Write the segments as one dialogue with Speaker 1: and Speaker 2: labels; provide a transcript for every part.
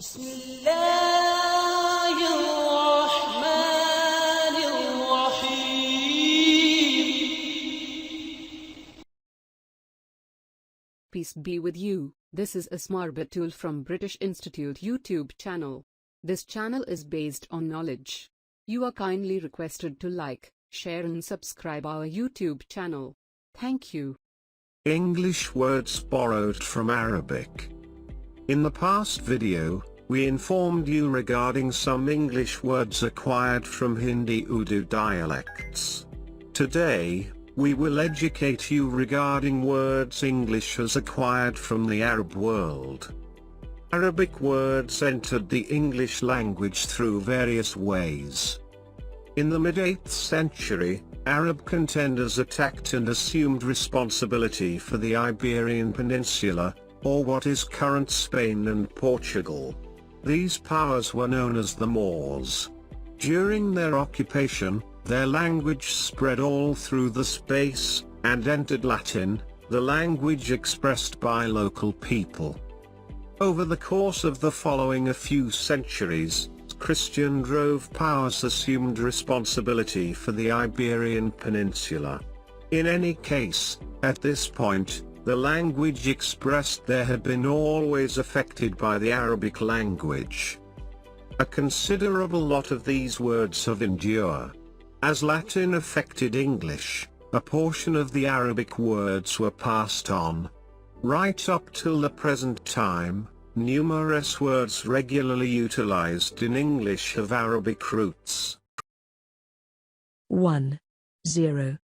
Speaker 1: بسم الله الرحمن الرحيم.
Speaker 2: Peace be with you. This is Asmar Batul from British Institute YouTube channel. This channel is based on knowledge. You are kindly requested to like, share and subscribe our YouTube channel. Thank you.
Speaker 3: English words borrowed from Arabic. In the past video, we informed you regarding some English words acquired from Hindi-Urdu dialects. Today, we will educate you regarding words English has acquired from the Arab world. Arabic words entered the English language through various ways. In the mid-8th century, Arab contenders attacked and assumed responsibility for the Iberian Peninsula, or what is current Spain and Portugal. These powers were known as the Moors. During their occupation, their language spread all through the space, and entered Latin, the language expressed by local people. Over the course of the following a few centuries, Christian drove powers assumed responsibility for the Iberian Peninsula. In any case, at this point, the language expressed there had been always affected by the Arabic language. A considerable lot of these words have endured. As Latin affected English, a portion of the Arabic words were passed on. Right up till the present time, numerous words regularly utilized in English have Arabic roots.
Speaker 4: 1. 0.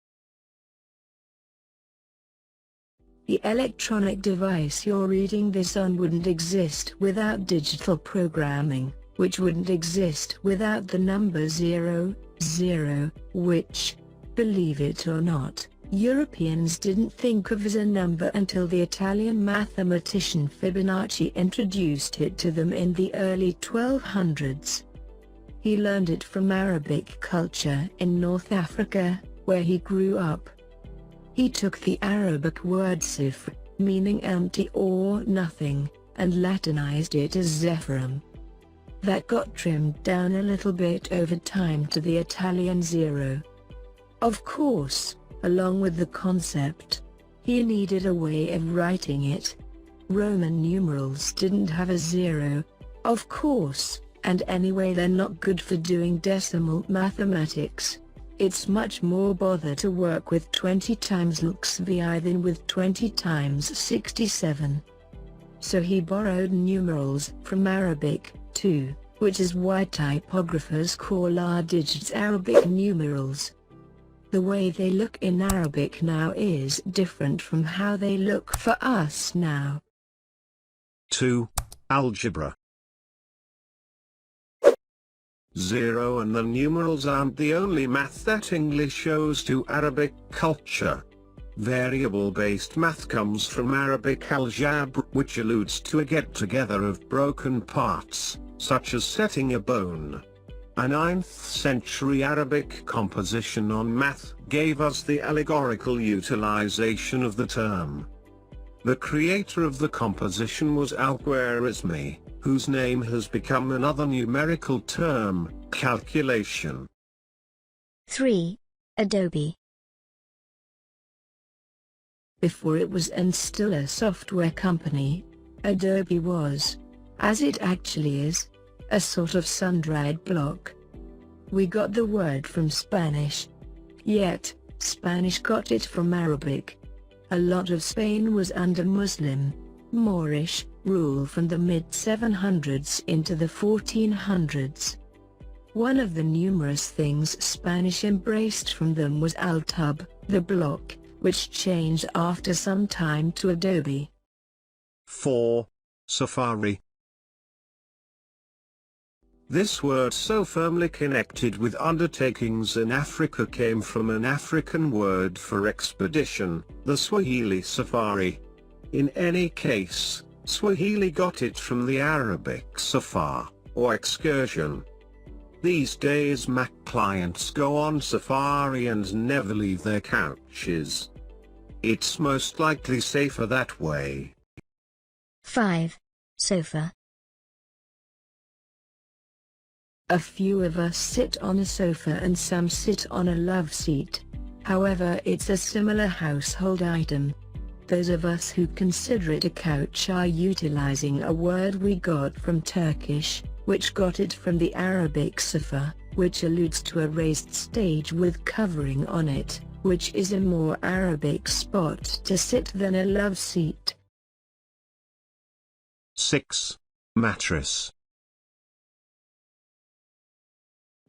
Speaker 4: The electronic device you're reading this on wouldn't exist without digital programming, which wouldn't exist without the number 0, 0, which, believe it or not, Europeans didn't think of as a number until the Italian mathematician Fibonacci introduced it to them in the early 1200s. He learned it from Arabic culture in North Africa, where he grew up. He took the Arabic word sifr, meaning empty or nothing, and Latinized it as zephyrum. That got trimmed down a little bit over time to the Italian zero. Of course, along with the concept, he needed a way of writing it. Roman numerals didn't have a zero, of course, and anyway they're not good for doing decimal mathematics. It's much more bother to work with 20 times LXVI than with 20 times 67. So he borrowed numerals from Arabic, too, which is why typographers call our digits Arabic numerals. The way they look in Arabic now is different from how they look for us now.
Speaker 3: 2. Algebra. 0 and the numerals aren't the only math that English owes to Arabic culture. Variable-based math comes from Arabic algebra, which alludes to a get-together of broken parts, such as setting a bone. A 9th century Arabic composition on math gave us the allegorical utilization of the term. The creator of the composition was Al-Khwarizmi, whose name has become another numerical term, calculation.
Speaker 5: 3. Adobe.
Speaker 4: Before it was and still a software company, Adobe was, as it actually is, a sort of sun-dried block. We got the word from Spanish. Yet, Spanish got it from Arabic. A lot of Spain was under Muslim, Moorish, rule from the mid-700s into the 1400s. One of the numerous things Spanish embraced from them was Altub, the block, which changed after some time to Adobe.
Speaker 3: 4. Safari. This word, so firmly connected with undertakings in Africa, came from an African word for expedition, the Swahili safari. In any case, Swahili got it from the Arabic safar, or excursion. These days Mac clients go on safari and never leave their couches. It's most likely safer that way.
Speaker 5: 5. Sofa.
Speaker 4: A few of us sit on a sofa and some sit on a love seat. However, it's a similar household item. Those of us who consider it a couch are utilizing a word we got from Turkish, which got it from the Arabic sofa, which alludes to a raised stage with covering on it, which is a more Arabic spot to sit than a love seat.
Speaker 3: 6. Mattress.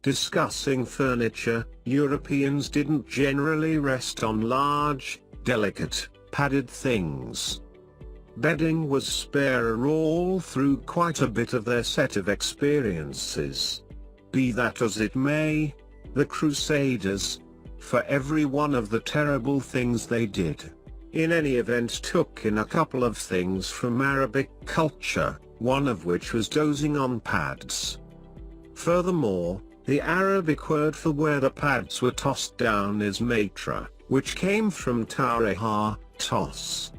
Speaker 3: Discussing furniture, Europeans didn't generally rest on large, delicate, padded things. Bedding was sparer all through quite a bit of their set of experiences. Be that as it may, the Crusaders, for every one of the terrible things they did, in any event took in a couple of things from Arabic culture, one of which was dozing on pads. Furthermore, the Arabic word for where the pads were tossed down is matra, which came from taraha, toss.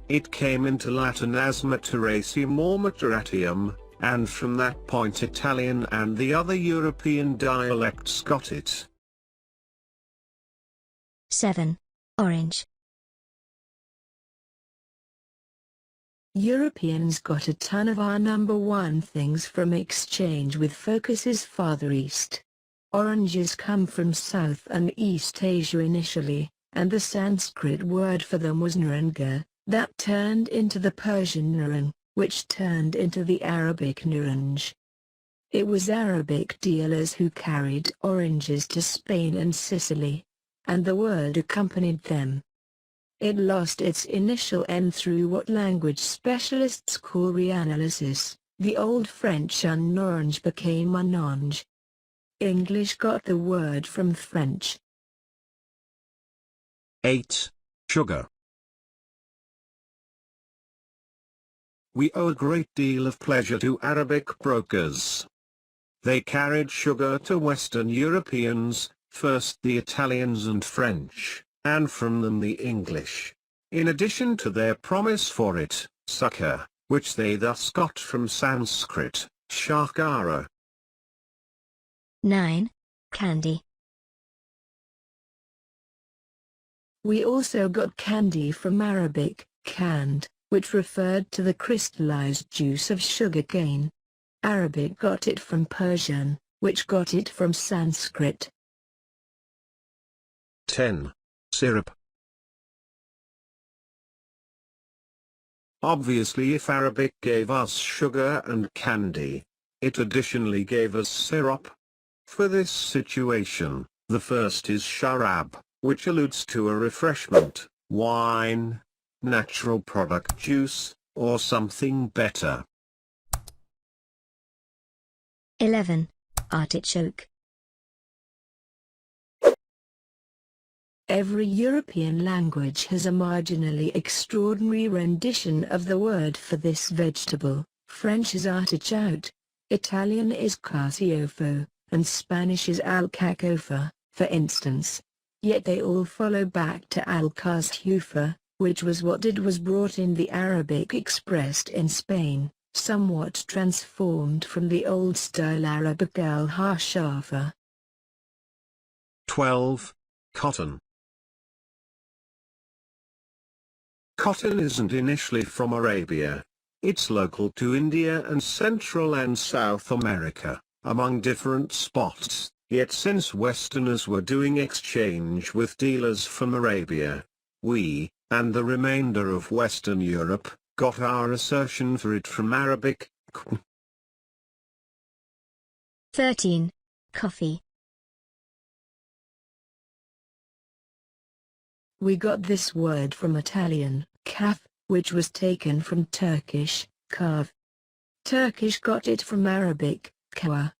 Speaker 3: It came into Latin as materacium or materatium, and from that point Italian and the other European dialects got it.
Speaker 5: 7. Orange.
Speaker 4: Europeans got a ton of our number one things from exchange with focuses farther east. Oranges come from South and East Asia initially, and the Sanskrit word for them was naranga, that turned into the Persian narang, which turned into the Arabic naranj. It was Arabic dealers who carried oranges to Spain and Sicily, and the word accompanied them. It lost its initial N through what language specialists call reanalysis. The Old French un orange became un orange. English got the word from French.
Speaker 3: 8. Sugar. We owe a great deal of pleasure to Arabic brokers. They carried sugar to Western Europeans, first the Italians and French, and from them the English. In addition to their promise for it, succor, which they thus got from Sanskrit, shakara.
Speaker 5: 9. Candy.
Speaker 4: We also got candy from Arabic, canned, which referred to the crystallized juice of sugarcane. Arabic got it from Persian, which got it from Sanskrit.
Speaker 3: 10. Syrup. Obviously, if Arabic gave us sugar and candy, it additionally gave us syrup. For this situation, the first is sharab, which alludes to a refreshment, wine, natural product juice, or something better.
Speaker 5: 11. Artichoke.
Speaker 4: Every European language has a marginally extraordinary rendition of the word for this vegetable. French is artichoke, Italian is carciofo, and Spanish is alcachofa, for instance. Yet they all follow back to alcachufa, which was what it was brought in the Arabic expressed in Spain, somewhat transformed from the old-style Arabic al-hashafa.
Speaker 3: 12. Cotton. Cotton isn't initially from Arabia. It's local to India and Central and South America, among different spots, yet since Westerners were doing exchange with dealers from Arabia, we, and the remainder of Western Europe, got our assertion for it from Arabic.
Speaker 5: 13. Coffee.
Speaker 4: We got this word from Italian, kaf, which was taken from Turkish, kav. Turkish got it from Arabic, kawa.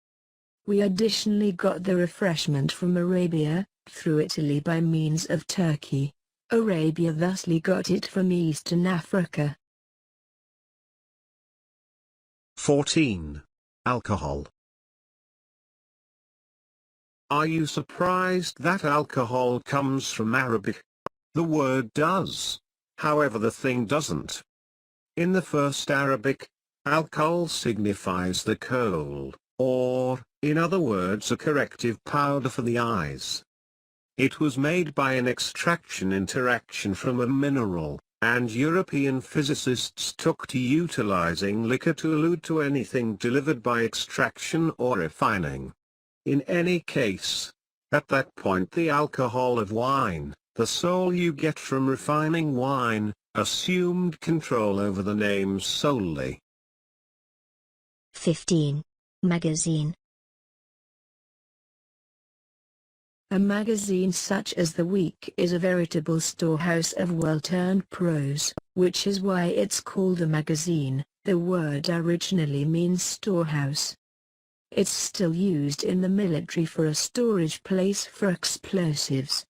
Speaker 4: We additionally got the refreshment from Arabia, through Italy by means of Turkey. Arabia thusly got it from Eastern Africa.
Speaker 3: 14. Alcohol. Are you surprised that alcohol comes from Arabic? The word does. However, the thing doesn't. In the first Arabic, alcohol signifies the cold, or, in other words, a corrective powder for the eyes. It was made by an extraction-interaction from a mineral, and European physicists took to utilizing liquor to allude to anything delivered by extraction or refining. In any case, at that point the alcohol of wine, the soul you get from refining wine, assumed control over the names solely.
Speaker 5: 15. Magazine.
Speaker 4: A magazine such as The Week is a veritable storehouse of well-turned prose, which is why it's called a magazine. The word originally means storehouse. It's still used in the military for a storage place for explosives.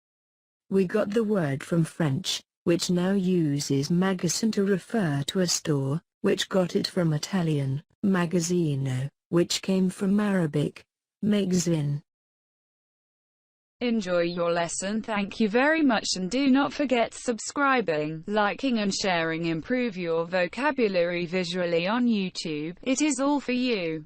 Speaker 4: We got the word from French, which now uses magazine to refer to a store, which got it from Italian, magazzino, which came from Arabic, magazine.
Speaker 6: Enjoy your lesson. Thank you very much, and do not forget subscribing, liking and sharing. Improve your vocabulary visually on YouTube. It is all for you.